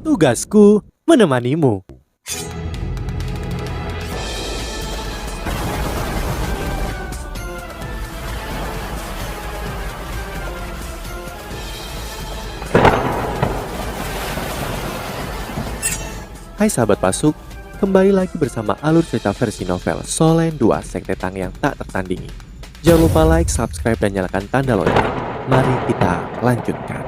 Tugasku menemanimu. Hai sahabat Pasuk, kembali lagi bersama alur cerita versi novel Solen 2 Sekte Tang yang tak tertandingi. Jangan lupa like, subscribe, dan nyalakan tanda lonceng. Mari kita lanjutkan.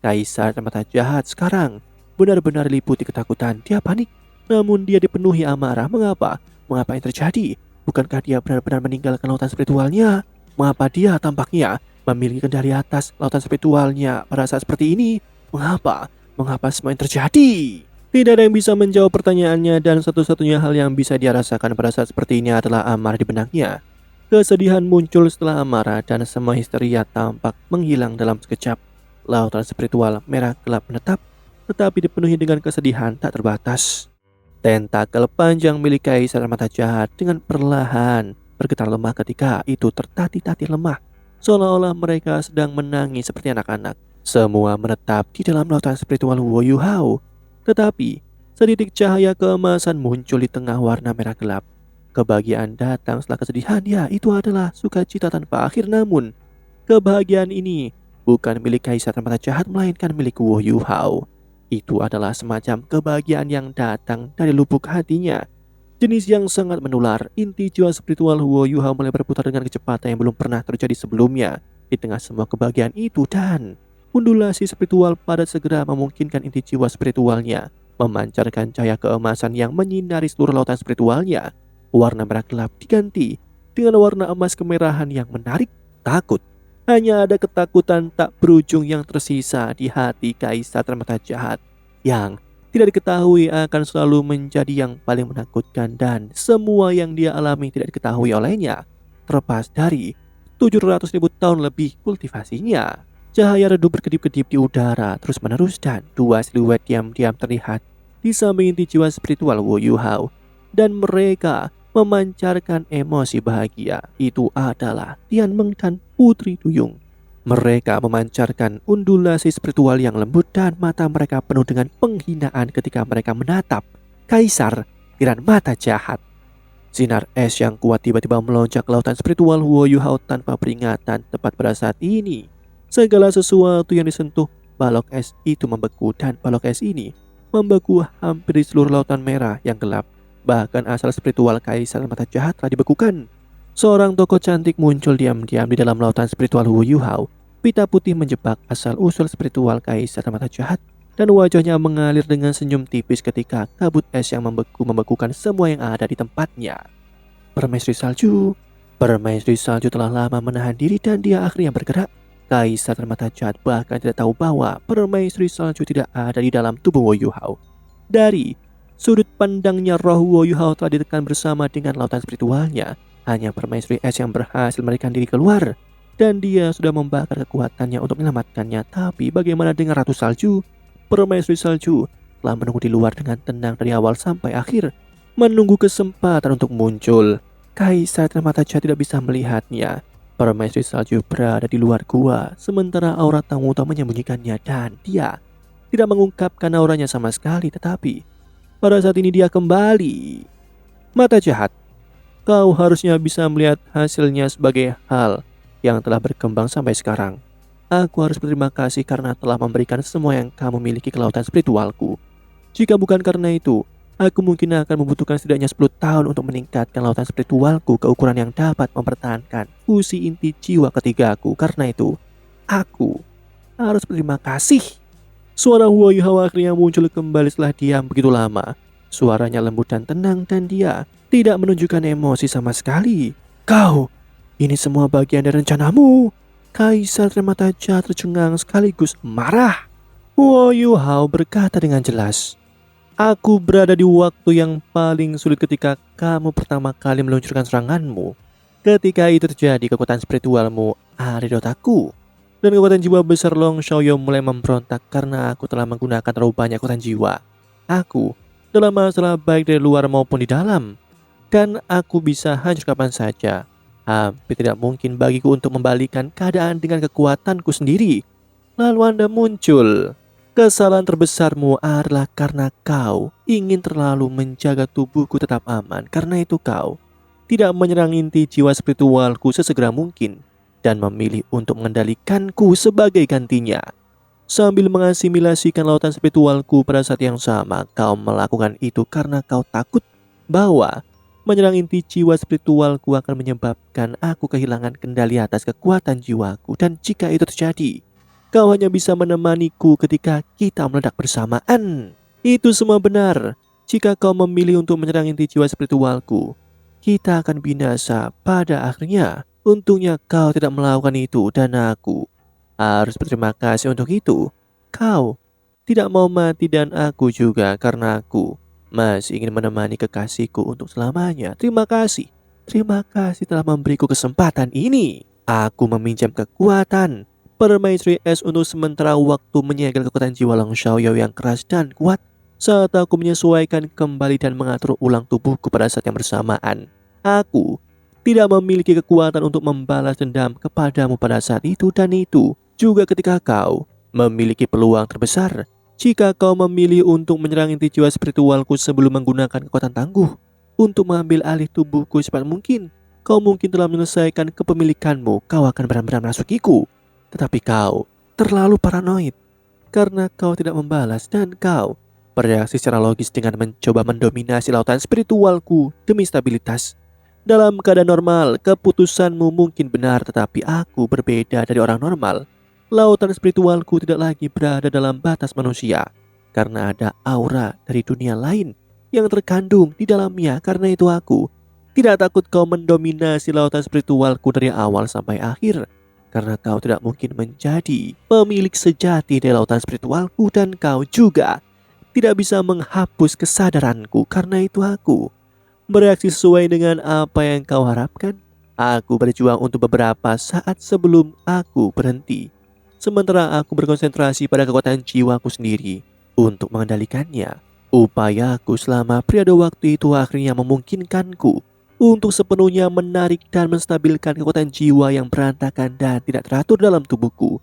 Kaisar mata jahat sekarang benar-benar liputi ketakutan. Dia panik, namun dia dipenuhi amarah. Mengapa? Mengapa yang terjadi? Bukankah dia benar-benar meninggalkan lautan spiritualnya? Mengapa dia tampaknya memiliki kendali atas lautan spiritualnya pada saat seperti ini? Mengapa? Mengapa semua yang terjadi? Tidak ada yang bisa menjawab pertanyaannya, dan satu-satunya hal yang bisa dia rasakan pada saat seperti ini adalah amarah di benaknya. Kesedihan muncul setelah amarah dan semua histeria tampak menghilang dalam sekejap. Lautan spiritual merah gelap menetap, tetapi dipenuhi dengan kesedihan tak terbatas. Tentakel panjang milik Kaisar Mata Jahat dengan perlahan bergetar lemah ketika itu tertatih-tatih lemah, seolah-olah mereka sedang menangis seperti anak-anak. Semua menetap di dalam lautan spiritual Wu Yu Hao. Tetapi setitik cahaya keemasan muncul di tengah warna merah gelap. Kebahagiaan datang setelah kesedihan. Ya, itu adalah sukacita tanpa akhir. Namun kebahagiaan ini bukan milik Kaisar Mata Jahat, melainkan milik Wu Yu Hao. Itu adalah semacam kebahagiaan yang datang dari lubuk hatinya, jenis yang sangat menular. Inti jiwa spiritual Wu Yu Hao mulai berputar dengan kecepatan yang belum pernah terjadi sebelumnya. Di tengah semua kebahagiaan itu, dan undulasi spiritual pada segera memungkinkan inti jiwa spiritualnya memancarkan cahaya keemasan yang menyinari seluruh lautan spiritualnya. Warna merah gelap diganti dengan warna emas kemerahan yang menarik. Takut. Hanya ada ketakutan tak berujung yang tersisa di hati Kaisar Mata Jahat, yang tidak diketahui akan selalu menjadi yang paling menakutkan, dan semua yang dia alami tidak diketahui olehnya, terlepas dari 700.000 tahun lebih kultivasinya. Cahaya redup berkedip-kedip di udara terus-menerus, dan dua siluet diam-diam terlihat di samping inti jiwa spiritual Wu Yu Hao, dan mereka memancarkan emosi bahagia. Itu adalah Tian Meng dan Putri Duyung. Mereka memancarkan undulasi spiritual yang lembut, dan mata mereka penuh dengan penghinaan ketika mereka menatap Kaisar Tiran Mata Jahat. Sinar es yang kuat tiba-tiba melonjak ke lautan spiritual Wu Yu Hao tanpa peringatan. Tepat pada saat ini, segala sesuatu yang disentuh balok es itu membeku, dan balok es ini membeku hampir di seluruh lautan merah yang gelap. Bahkan asal spiritual Kaisar Mata Jahat telah dibekukan. Seorang tokoh cantik muncul diam-diam di dalam lautan spiritual Wu Yu Hao. Pita putih menjebak asal-usul spiritual Kaisar Mata Jahat, dan wajahnya mengalir dengan senyum tipis ketika kabut es yang membekukan semua yang ada di tempatnya. Permaisuri Salju. Permaisuri Salju telah lama menahan diri, dan dia akhirnya bergerak. Kaisar Mata Jahat bahkan tidak tahu bahwa Permaisuri Salju tidak ada di dalam tubuh Wu Yu Hao. Dari sudut pandangnya, roh Wu Yu Hao telah ditekan bersama dengan lautan spiritualnya. Hanya Permaisuri Es yang berhasil melarikan diri keluar, dan dia sudah membakar kekuatannya untuk menyelamatkannya. Tapi bagaimana dengan Ratu Salju? Permaisuri Salju telah menunggu di luar dengan tenang dari awal sampai akhir, menunggu kesempatan untuk muncul. Kaisar Mata Jahat tidak bisa melihatnya. Permaisuri Salju berada di luar gua, sementara aura tamu utama menyembunyikannya, dan dia tidak mengungkapkan auranya sama sekali. Tetapi pada saat ini dia kembali. Mata Jahat, kau harusnya bisa melihat hasilnya sebagai hal yang telah berkembang sampai sekarang. Aku harus berterima kasih karena telah memberikan semua yang kamu miliki ke lautan spiritualku. Jika bukan karena itu, aku mungkin akan membutuhkan setidaknya 10 tahun untuk meningkatkan lautan spiritualku ke ukuran yang dapat mempertahankan fusi inti jiwa ketigaku. Karena itu, aku harus berterima kasih. Suara Wu Yu Hao akhirnya muncul kembali setelah diam begitu lama. Suaranya lembut dan tenang, dan dia tidak menunjukkan emosi sama sekali. Kau, ini semua bagian dari rencanamu. Kaisar Mata Jahat tercengang sekaligus marah. Wu Yu Hao berkata dengan jelas, aku berada di waktu yang paling sulit ketika kamu pertama kali meluncurkan seranganmu. Ketika itu terjadi, kekuatan spiritualmu ada di otakku, dan kekuatan jiwa besar Long Xiaoyou mulai memberontak karena aku telah menggunakan terlalu banyak kekuatan jiwa. Aku dalam masalah baik dari luar maupun di dalam, dan aku bisa hancur kapan saja. Hampir tidak mungkin bagiku untuk membalikan keadaan dengan kekuatanku sendiri. lalu Anda muncul. Kesalahan terbesarmu adalah karena kau ingin terlalu menjaga tubuhku tetap aman. Karena itu kau tidak menyerang inti jiwa spiritualku sesegera mungkin dan memilih untuk mengendalikanku sebagai gantinya. Sambil mengasimilasikan lautan spiritualku pada saat yang sama, kau melakukan itu karena kau takut bahwa menyerang inti jiwa spiritualku akan menyebabkan aku kehilangan kendali atas kekuatan jiwaku. Dan jika itu terjadi, kau hanya bisa menemaniku ketika kita meledak bersamaan. Itu semua benar. Jika kau memilih untuk menyerang inti jiwa spiritualku, kita akan binasa pada akhirnya. Untungnya kau tidak melakukan itu dan aku harus berterima kasih untuk itu. Kau tidak mau mati dan aku juga, karena aku masih ingin menemani kekasihku untuk selamanya. Terima kasih. Terima kasih telah memberiku kesempatan ini. Aku meminjam kekuatan permaisuri es untuk sementara waktu menyegel kekuatan jiwa Long Xiaoyao yang keras dan kuat saat aku menyesuaikan kembali dan mengatur ulang tubuhku pada saat yang bersamaan. Aku tidak memiliki kekuatan untuk membalas dendam kepadamu pada saat itu, dan itu juga ketika kau memiliki peluang terbesar. Jika kau memilih untuk menyerang inti jiwa spiritualku sebelum menggunakan kekuatan tangguh untuk mengambil alih tubuhku secepat mungkin, kau mungkin telah menyelesaikan kepemilikanmu. Kau akan benar-benar masukiku. Tetapi kau terlalu paranoid karena kau tidak membalas dan kau bereaksi secara logis dengan mencoba mendominasi lautan spiritualku demi stabilitas. Dalam keadaan normal, keputusanmu mungkin benar, tetapi aku berbeda dari orang normal. Lautan spiritualku tidak lagi berada dalam batas manusia karena ada aura dari dunia lain yang terkandung di dalamnya. Karena itu aku tidak takut kau mendominasi lautan spiritualku dari awal sampai akhir, karena kau tidak mungkin menjadi pemilik sejati dari lautan spiritualku, dan kau juga tidak bisa menghapus kesadaranku. Karena itu aku bereaksi sesuai dengan apa yang kau harapkan. Aku berjuang untuk beberapa saat sebelum aku berhenti, sementara aku berkonsentrasi pada kekuatan jiwaku sendiri untuk mengendalikannya. Upayaku selama periode waktu itu akhirnya memungkinkanku untuk sepenuhnya menarik dan menstabilkan kekuatan jiwa yang berantakan dan tidak teratur dalam tubuhku.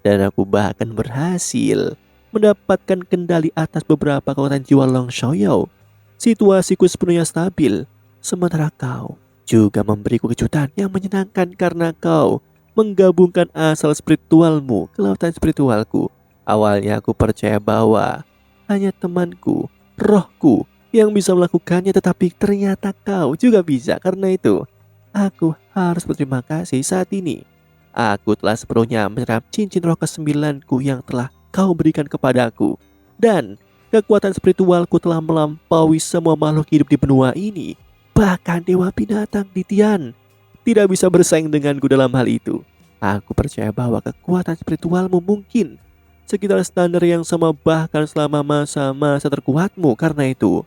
Dan aku bahkan berhasil mendapatkan kendali atas beberapa kekuatan jiwa Long Xiaoyao. Situasiku sepenuhnya stabil, sementara kau juga memberiku kejutan yang menyenangkan karena kau menggabungkan asal spiritualmu ke lautan spiritualku. Awalnya aku percaya bahwa hanya temanku, rohku, yang bisa melakukannya, tetapi ternyata kau juga bisa. Karena itu aku harus berterima kasih saat ini. Aku telah sepenuhnya menyerap cincin roh ke-9ku yang telah kau berikan kepadaku, dan kekuatan spiritualku telah melampaui semua makhluk hidup di benua ini. Bahkan dewa binatang di Tian tidak bisa bersaing denganku dalam hal itu. Aku percaya bahwa kekuatan spiritualmu mungkin sekitar standar yang sama bahkan selama masa-masa terkuatmu. Karena itu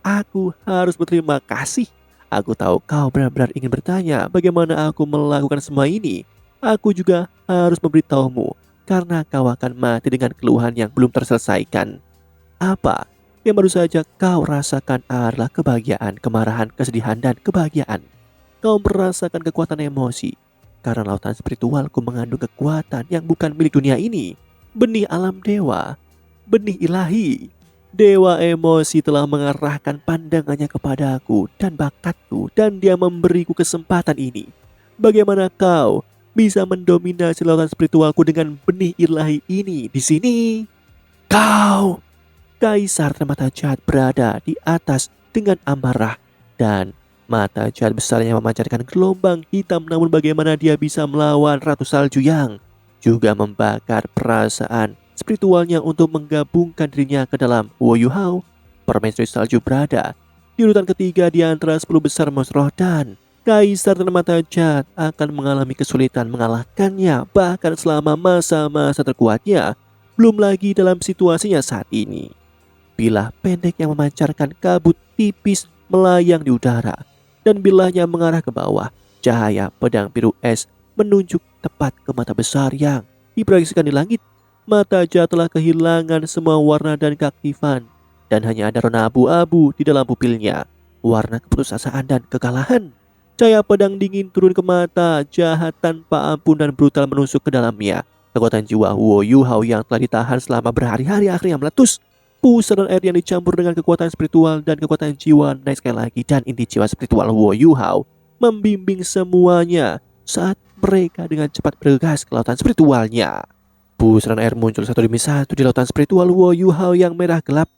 aku harus berterima kasih. Aku tahu kau benar-benar ingin bertanya bagaimana aku melakukan semua ini. Aku juga harus memberitahumu karena kau akan mati dengan keluhan yang belum terselesaikan. Apa yang baru saja kau rasakan adalah kebahagiaan, kemarahan, kesedihan, dan kebahagiaan. Kau merasakan kekuatan emosi karena lautan spiritualku mengandung kekuatan yang bukan milik dunia ini. Benih alam dewa, benih ilahi. Dewa emosi telah mengarahkan pandangannya kepadaku dan bakatku, dan dia memberiku kesempatan ini. Bagaimana kau bisa mendominasi lautan spiritualku dengan benih ilahi ini di sini? Kau, Kaisar Mata Jahat, berada di atas dengan amarah, dan mata jahat besarnya memancarkan gelombang hitam. Namun bagaimana dia bisa melawan Ratu Salju yang juga membakar perasaan spiritualnya untuk menggabungkan dirinya ke dalam Wu Yuhao? Permaisuri Salju berada di urutan ketiga di antara 10 besar monster roh, dan Kaisar Mata Jahat akan mengalami kesulitan mengalahkannya bahkan selama masa-masa terkuatnya, belum lagi dalam situasinya saat ini. Bilah pendek yang memancarkan kabut tipis melayang di udara, dan bilahnya mengarah ke bawah. Cahaya pedang biru es menunjuk tepat ke mata besar yang diproyeksikan di langit. Mata jahat telah kehilangan semua warna dan keaktifan, dan hanya ada warna abu-abu di dalam pupilnya, warna keputusasaan dan kekalahan. Cahaya pedang dingin turun ke mata jahat tanpa ampun dan brutal menusuk ke dalamnya. Kekuatan jiwa Huo Yuhao yang telah ditahan selama berhari-hari akhirnya meletus. Pusaran air yang dicampur dengan kekuatan spiritual dan kekuatan jiwa naik sekali lagi, dan inti jiwa spiritual Huo Yuhao membimbing semuanya saat mereka dengan cepat bergegas ke lautan spiritualnya. Pusaran air muncul satu demi satu di lautan spiritual Huo Yuhao yang merah gelap,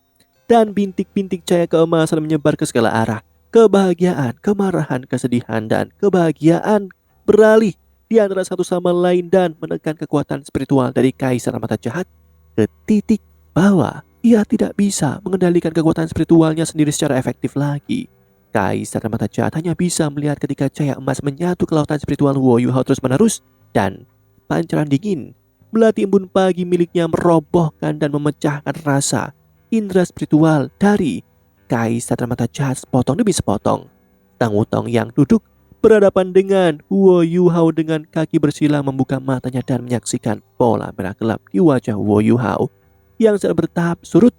dan bintik-bintik cahaya keemasan menyebar ke segala arah. Kebahagiaan, kemarahan, kesedihan, dan kebahagiaan beralih di antara satu sama lain dan menekan kekuatan spiritual dari Kaisar Mata Jahat ke titik bahwa ia tidak bisa mengendalikan kekuatan spiritualnya sendiri secara efektif lagi. Kaisar Mata Jahat hanya bisa melihat ketika cahaya emas menyatu ke lautan spiritual Huo Yuhao terus menerus, dan pancaran dingin melati embun pagi miliknya merobohkan dan memecahkan rasa indera spiritual dari Kaisar Mata Jahat sepotong demi sepotong. Tang Wutong yang duduk berhadapan dengan Huo Yuhao dengan kaki bersilang membuka matanya dan menyaksikan pola merah gelap di wajah Huo Yuhao yang sedang bertahap surut.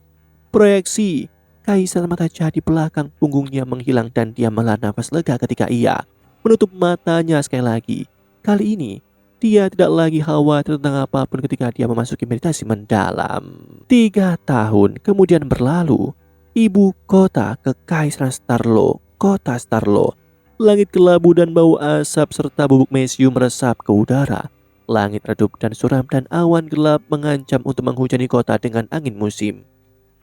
Proyeksi Kaisar Mata Jahat di belakang punggungnya menghilang dan dia menghela nafas lega ketika ia menutup matanya sekali lagi. Kali ini dia tidak lagi khawatir tentang apapun ketika dia memasuki meditasi mendalam. 3 tahun kemudian berlalu. Ibu kota Kekaisaran Starlo, kota Starlo. Langit kelabu dan bau asap serta bubuk mesium meresap ke udara. Langit redup dan suram dan awan gelap mengancam untuk menghujani kota dengan angin musim.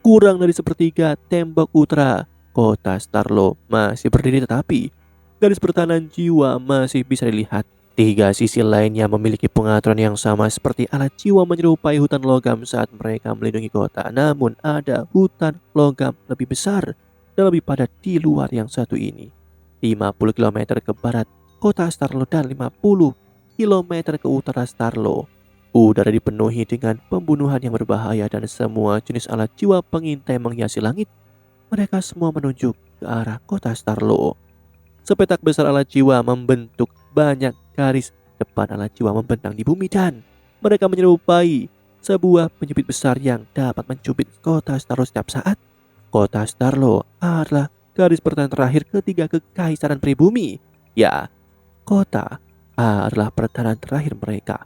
Kurang dari sepertiga tembok utara kota Starlo masih berdiri, tetapi garis pertahanan jiwa masih bisa dilihat. 3 sisi lainnya memiliki pengaturan yang sama seperti alat jiwa menyerupai hutan logam saat mereka melindungi kota. Namun ada hutan logam lebih besar dan lebih padat di luar yang satu ini. 50 km ke barat kota Starlo dan 50 km ke utara Starlo. Udara dipenuhi dengan pembunuhan yang berbahaya dan semua jenis alat jiwa pengintai menghiasi langit. Mereka semua menunjuk ke arah kota Starlo. Sepetak besar alat jiwa membentuk banyak garis depan alat jiwa membentang di bumi, dan mereka menyerupai sebuah penyubit besar yang dapat mencubit kota Starlo setiap saat. Kota Starlo adalah garis pertahanan terakhir ketiga kekaisaran pribumi. Ya, kota adalah pertahanan terakhir mereka.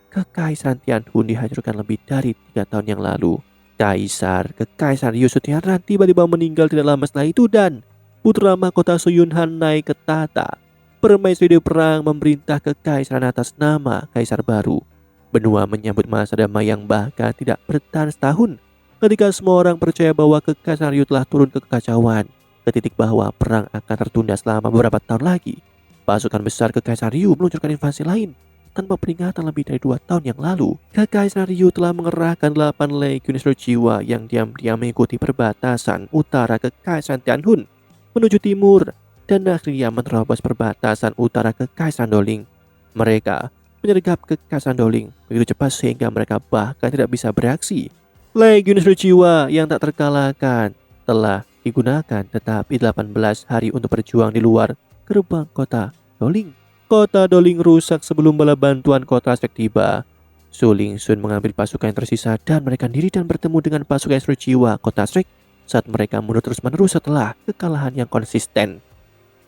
Kekaisaran Tianhun dihancurkan lebih dari 3 tahun yang lalu. Kekaisaran Yushu Tianran tiba-tiba meninggal tidak lama setelah itu, dan putra mahkota Suyunhan naik ke tahta. Permaisuri perang memerintah kekaisaran atas nama kaisar baru. Benua menyambut masa damai yang bahkan tidak bertahan setahun. Ketika semua orang percaya bahwa kekaisaran Ryu telah turun ke kekacauan, ke titik bahwa perang akan tertunda selama beberapa tahun lagi, pasukan besar kekaisaran Ryu meluncurkan invasi lain. Tanpa peringatan lebih dari 2 tahun yang lalu, kekaisaran Ryu telah mengerahkan 8 legiun seluruh jiwa yang diam-diam mengikuti perbatasan utara kekaisaran Tianhun menuju timur, dan akhirnya menerobos perbatasan utara kekaisaran Doling. Mereka menyergap kekaisaran Doling begitu cepat sehingga mereka bahkan tidak bisa bereaksi. Legiun seluruh jiwa yang tak terkalahkan telah digunakan, tetapi 18 hari untuk berjuang di luar gerbang kota Doling. Kota Doling rusak sebelum bala bantuan kota Shrek tiba. Su Lingxun mengambil pasukan yang tersisa dan mereka diri dan bertemu dengan pasukan seluruh jiwa kota Shrek saat mereka mundur terus-menerus setelah kekalahan yang konsisten.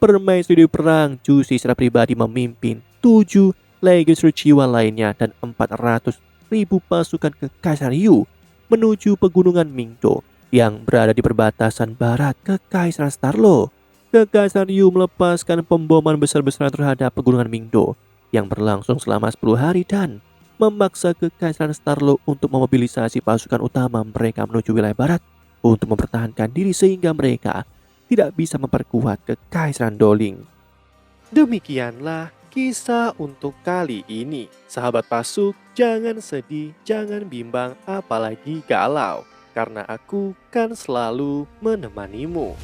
Permaisuri perang Jushi secara pribadi memimpin 7 legiun seluruh jiwa lainnya dan 400.000 pasukan kekaisaran Ryu menuju pegunungan Mingdo yang berada di perbatasan barat kekaisaran Starlo. Kekaisaran Ryu melepaskan pemboman besar-besaran terhadap pegunungan Mingdo yang berlangsung selama 10 hari dan memaksa kekaisaran Starlo untuk memobilisasi pasukan utama mereka menuju wilayah barat untuk mempertahankan diri sehingga mereka tidak bisa memperkuat kekaisaran Doling. Demikianlah kisah untuk kali ini. Sahabat Pasuk, jangan sedih, jangan bimbang, apalagi galau, karena aku kan selalu menemanimu.